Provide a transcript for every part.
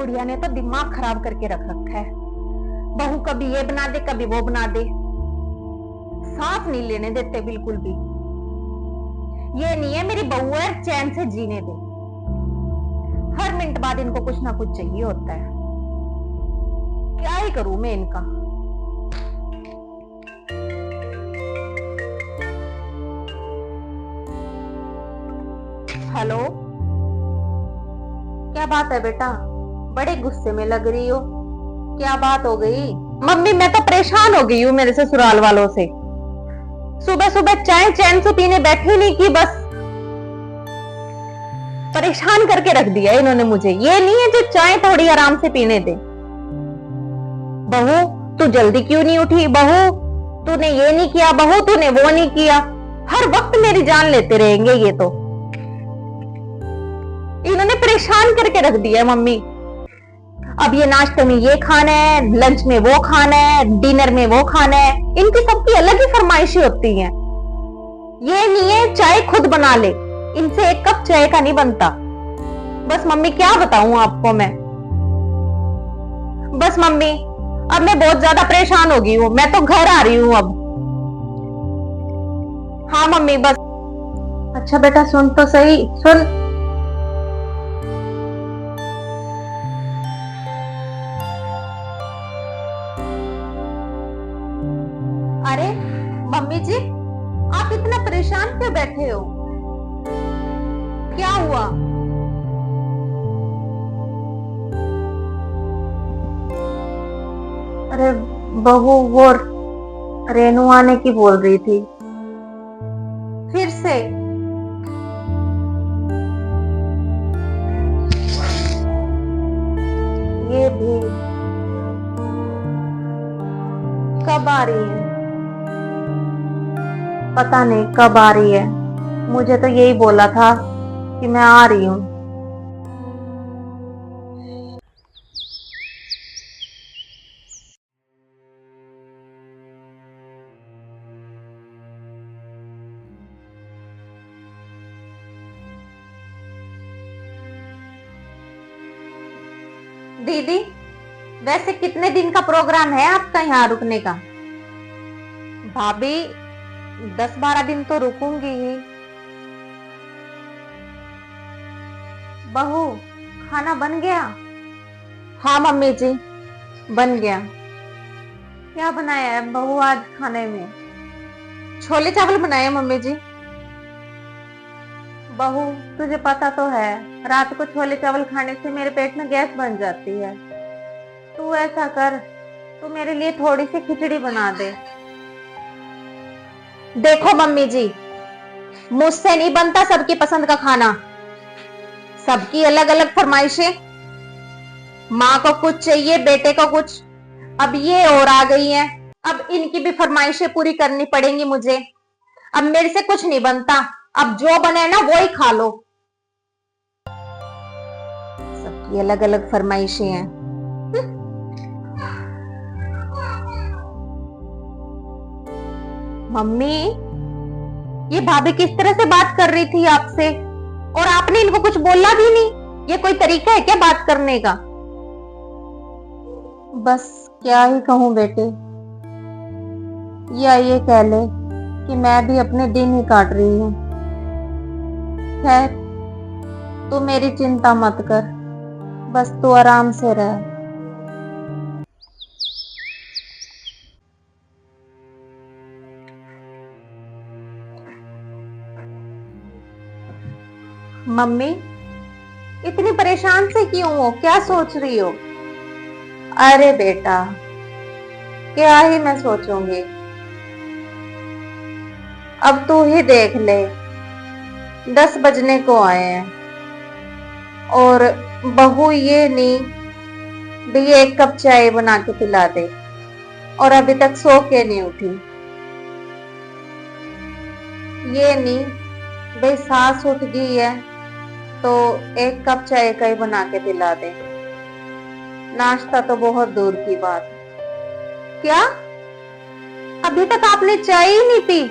बुढ़िया ने तो दिमाग खराब करके रख रखा है। बहू कभी ये बना दे कभी वो बना दे, सांस नहीं लेने देते बिल्कुल भी। ये नहीं है मेरी बहू है, चैन से जीने दे। हर मिनट बाद इनको कुछ ना कुछ चाहिए होता है। क्या ही करूं मैं इनका। हेलो, क्या बात है बेटा? बड़े गुस्से में लग रही हो, क्या बात हो गई? मम्मी मैं तो परेशान हो गई हूँ मेरे ससुराल वालों से। सुबह सुबह चाय चैन से पीने बैठी नहीं की, बस परेशान करके रख दिया इन्होंने मुझे। ये नहीं है जो चाय थोड़ी आराम से पीने दे। बहू तू जल्दी क्यों नहीं उठी? बहू तूने ये नहीं किया, बहू तूने वो नहीं किया। हर वक्त मेरी जान लेते रहेंगे ये तो। इन्होंने परेशान करके रख दिया मम्मी। अब ये नाश्ते में ये खाना है, लंच में वो खाना है, डिनर में वो खाना है। इनकी सबकी अलग ही फरमाइशें होती हैं। ये नहीं है चाय खुद बना ले, इनसे एक कप चाय का नहीं बनता। बस मम्मी क्या बताऊं आपको मैं। बस मम्मी अब मैं बहुत ज्यादा परेशान हो गई हूँ, मैं तो घर आ रही हूँ अब। हाँ मम्मी बस। अच्छा बेटा सुन तो सही, सुन। अरे मम्मी जी, आप इतना परेशान क्यों बैठे हो? क्या हुआ? अरे बहू वो रेनू आने की बोल रही थी। फिर से? ये भी कब आ रही है? पता नहीं कब आ रही है, मुझे तो यही बोला था कि मैं आ रही हूँ। दीदी वैसे कितने दिन का प्रोग्राम है आपका यहाँ रुकने का? भाभी 10-12 दिन तो रुकूंगी ही। बहू खाना बन गया? हाँ मम्मी जी बन गया। क्या बनाया है बहू आज खाने में? छोले चावल बनाए हैं मम्मी जी। बहू तुझे पता तो है रात को छोले चावल खाने से मेरे पेट में गैस बन जाती है। तू ऐसा कर, तू मेरे लिए थोड़ी सी खिचड़ी बना दे। देखो मम्मी जी, मुझसे नहीं बनता सबकी पसंद का खाना। सबकी अलग अलग फरमाइशें, माँ को कुछ चाहिए, बेटे को कुछ। अब ये और आ गई हैं, अब इनकी भी फरमाइशें पूरी करनी पड़ेंगी मुझे। अब मेरे से कुछ नहीं बनता, अब जो बने ना वो ही खा लो। सबकी अलग अलग फरमाइशें हैं। मम्मी ये भाभी किस तरह से बात कर रही थी आपसे, और आपने इनको कुछ बोला भी नहीं। ये कोई तरीका है क्या बात करने का? बस क्या ही कहूं बेटे, या ये कह ले कि मैं भी अपने दिन ही काट रही हूँ। खैर तू मेरी चिंता मत कर, बस तू आराम से रह। मम्मी इतनी परेशान से क्यों हो? क्या सोच रही हो? अरे बेटा क्या ही मैं सोचूंगी, अब तू ही देख ले 10 बजने को आए हैं और बहू ये नहीं भी एक कप चाय बना के पिला दे, और अभी तक सो के नहीं उठी। ये नहीं भाई सास उठ गई है तो एक कप चाय का ही बना के पिला दे। नाश्ता तो बहुत दूर की बात। क्या अभी तक आपने चाय ही नहीं पी?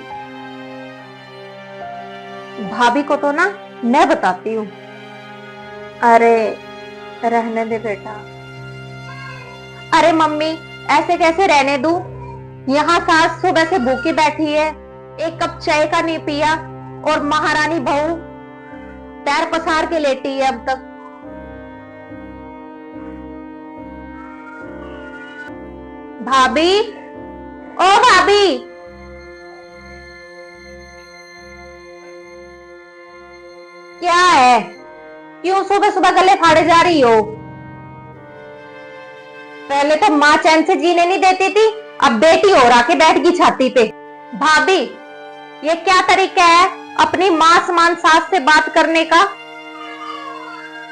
भाभी को तो ना मैं बताती हूँ। अरे रहने दे बेटा। अरे मम्मी, ऐसे कैसे रहने दूं? यहाँ सास सुबह से भूखी बैठी है, एक कप चाय का नहीं पिया, और महारानी बहू पैर पसार के लेटी है अब तक। भाभी, ओ भाभी, क्या है? क्यों सुबह सुबह गले फाड़े जा रही हो? पहले तो माँ चैन से जीने नहीं देती थी, अब बेटी और आके बैठ गई छाती पे। भाभी, ये क्या तरीका है अपनी माँ समान सास से बात करने का?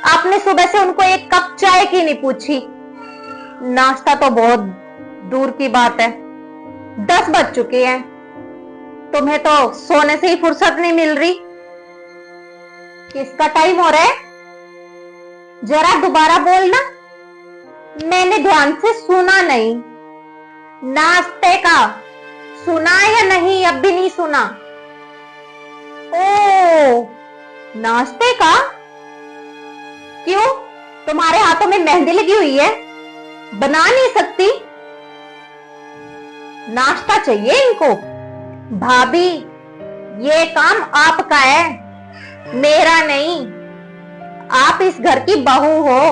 आपने सुबह से उनको एक कप चाय की नहीं पूछी। नाश्ता तो बहुत दूर की बात है, 10 बज चुके हैं। तुम्हें तो सोने से ही फुर्सत नहीं मिल रही। किसका टाइम हो रहा है? जरा दोबारा बोलना, मैंने ध्यान से सुना नहीं। नाश्ते का सुना या नहीं? अब भी नहीं सुना? ओ, नाश्ते का? क्यों, तुम्हारे हाथों में मेहंदी लगी हुई है, बना नहीं सकती? नाश्ता चाहिए इनको। भाभी, ये काम आपका है, मेरा नहीं। आप इस घर की बहू हो,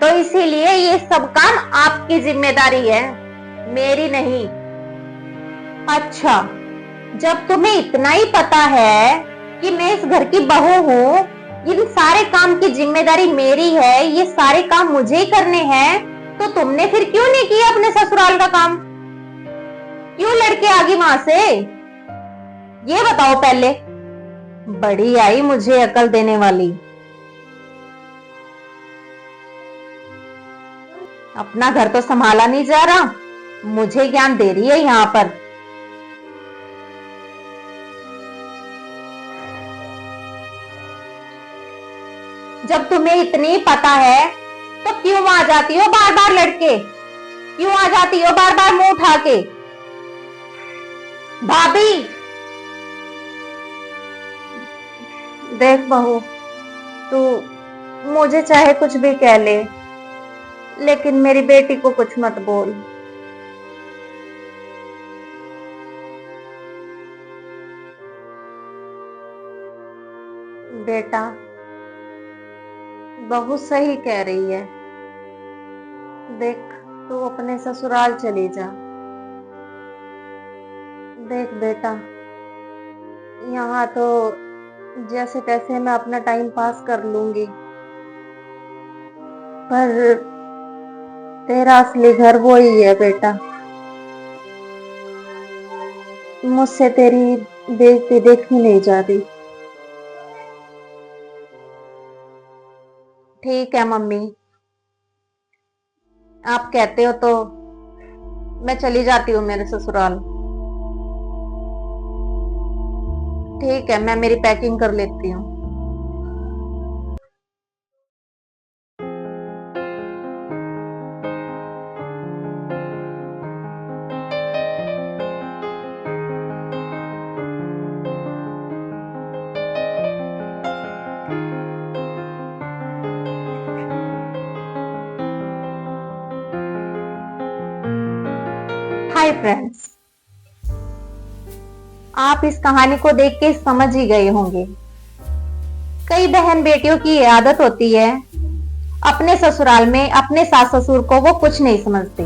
तो इसीलिए ये सब काम आपकी जिम्मेदारी है, मेरी नहीं। अच्छा, जब तुम्हें इतना ही पता है कि मैं इस घर की बहू हूँ, इन सारे काम की जिम्मेदारी मेरी है, ये सारे काम मुझे ही करने हैं, तो तुमने फिर क्यों नहीं किया अपने ससुराल का काम? क्यों लड़के आ गई वहां से? ये बताओ पहले। बड़ी आई मुझे अकल देने वाली। अपना घर तो संभाला नहीं जा रहा, मुझे ज्ञान दे रही है यहां पर। जब तुम्हें इतनी पता है तो क्यों आ जाती हो बार बार लड़के? क्यों आ जाती हो बार बार मुंह उठा के? भाभी, देख बहू, तू मुझे चाहे कुछ भी कह ले, लेकिन मेरी बेटी को कुछ मत बोल। बेटा, बहू सही कह रही है। देख, तू अपने ससुराल चली जा। देख बेटा, यहाँ तो जैसे तैसे मैं अपना टाइम पास कर लूंगी, पर तेरा असली घर वो ही है बेटा। मुझसे तेरी बेइज्जती देखी नहीं जाती। ठीक है मम्मी, आप कहते हो तो मैं चली जाती हूँ मेरे ससुराल। ठीक है, मैं मेरी पैकिंग कर लेती हूँ। हाय फ्रेंड्स, आप इस कहानी को देख के समझ ही गए होंगे। कई बहन बेटियों की ये आदत होती है, अपने ससुराल में अपने सास ससुर को वो कुछ नहीं समझती,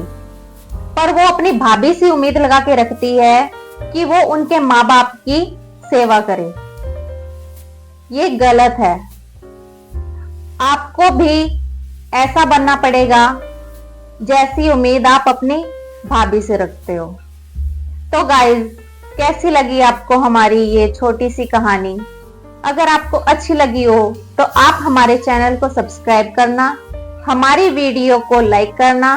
पर वो अपनी भाभी से उम्मीद लगा के रखती है कि वो उनके माँ बाप की सेवा करे। ये गलत है। आपको भी ऐसा बनना पड़ेगा जैसी उम्मीद आप अपनी भाभी से रखते हो। तो गाइज, कैसी लगी आपको हमारी ये छोटी सी कहानी? अगर आपको अच्छी लगी हो तो आप हमारे चैनल को सब्सक्राइब करना, हमारी वीडियो को लाइक करना,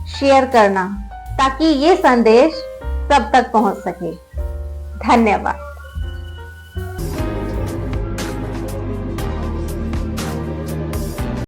शेयर करना, ताकि ये संदेश सब तक पहुंच सके। धन्यवाद।